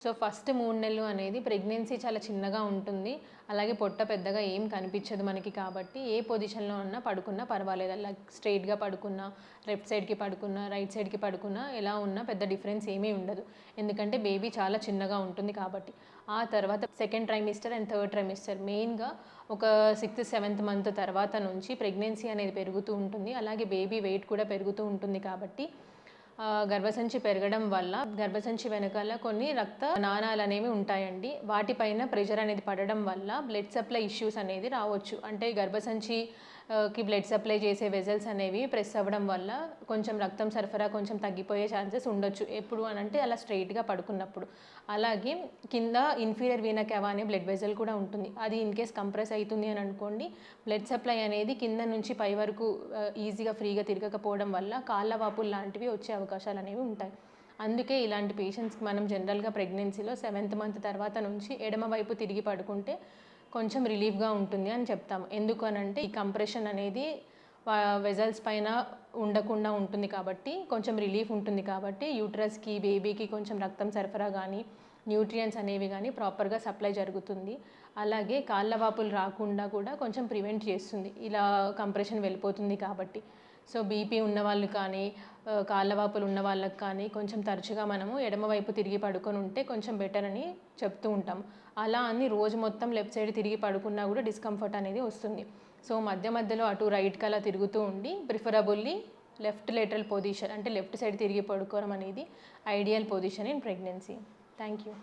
So first 3 నెలలు అనేది pregnancy చాలా చిన్నగా ఉంటుంది. అలాగే పొట్ట పెద్దగా ఏం కనిపించదు మనకి కాబట్టి, ఏ పొజిషన్‌లో ఉన్నా పడుకున్నా పర్వాలేదు. లైక్ స్ట్రెయిట్‌గా పడుకున్నా, లెఫ్ట్ సైడ్‌కి పడుకున్నా, రైట్ సైడ్‌కి పడుకున్నా, ఎలా ఉన్నా పెద్ద డిఫరెన్స్ ఏమీ ఉండదు. ఎందుకంటే బేబీ చాలా చిన్నగా ఉంటుంది కాబట్టి. ఆ తర్వాత second trimester and third trimester మెయిన్‌గా ఒక 6థ్, 7థ్ మంత్ తర్వాత నుంచి ప్రెగ్నెన్సీ అనేది పెరుగుతూ ఉంటుంది. అలాగే బేబీ వెయిట్ కూడా పెరుగుతూ ఉంటుంది కాబట్టి గర్భసంచి పెరగడం వల్ల గర్భసంచి వెనకాల కొన్ని రక్త నాళాలనేవి ఉంటాయండి. వాటిపైన ప్రెషర్ అనేది పడడం వల్ల బ్లడ్ సప్లై ఇష్యూస్ అనేది రావచ్చు. అంటే గర్భసంచి కి బ్లడ్ సప్లై చేసే వెజల్స్ అనేవి ప్రెస్ అవ్వడం వల్ల కొంచెం రక్తం సరఫరా కొంచెం తగ్గిపోయే ఛాన్సెస్ ఉండొచ్చు. ఎప్పుడు అనంటే అలా స్ట్రెయిట్‌గా పడుకున్నప్పుడు. అలాగే కింద ఇన్ఫీరియర్ వీనా క్యావా అనే బ్లడ్ వెజల్ కూడా ఉంటుంది. అది ఇన్‌కేస్ కంప్రెస్ అవుతుంది అని అనుకోండి, బ్లడ్ సప్లై అనేది కింద నుంచి పై వరకు ఈజీగా ఫ్రీగా తిరగకపోవడం వల్ల కాళ్ళ వాపులు లాంటివి వచ్చే అవకాశాలు అనేవి ఉంటాయి. అందుకే ఇలాంటి పేషెంట్స్‌కి మనం జనరల్‌గా ప్రెగ్నెన్సీలో 7థ్ మంత్ తర్వాత నుంచి ఎడమ వైపు తిరిగి పడుకుంటే కొంచెం రిలీఫ్‌గా ఉంటుంది అని చెప్తాము. ఎందుకు అనంటే ఈ కంప్రెషన్ అనేది వెజల్స్ పైన ఉండకుండా ఉంటుంది కాబట్టి, కొంచెం రిలీఫ్ ఉంటుంది కాబట్టి యూట్రస్‌కి, బేబీకి కొంచెం రక్తం సరఫరా కానీ, న్యూట్రియంట్స్ అనేవి కానీ ప్రాపర్‌గా సప్లై జరుగుతుంది. అలాగే కాళ్ళ వాపులు రాకుండా కూడా కొంచెం ప్రివెంట్ చేస్తుంది. ఇలా కంప్రెషన్ వెళ్ళిపోతుంది కాబట్టి. సో బీపీ ఉన్నవాళ్ళు కానీ, కాళ్ళ వాపులు ఉన్న వాళ్ళకి కానీ కొంచెం తరచుగా మనము ఎడమవైపు తిరిగి పడుకొని ఉంటే కొంచెం బెటర్ అని చెప్తూ ఉంటాం. అలా అని రోజు మొత్తం లెఫ్ట్ సైడ్ తిరిగి పడుకున్నా కూడా డిస్కంఫర్ట్ అనేది వస్తుంది. సో మధ్య మధ్యలో అటు రైట్‌కి అలా తిరుగుతూ ఉండి ప్రిఫరబుల్లీ లెఫ్ట్ లేటరల్ పొజిషన్ అంటే లెఫ్ట్ సైడ్ తిరిగి పడుకోవడం అనేది ideal position in pregnancy. Thank you.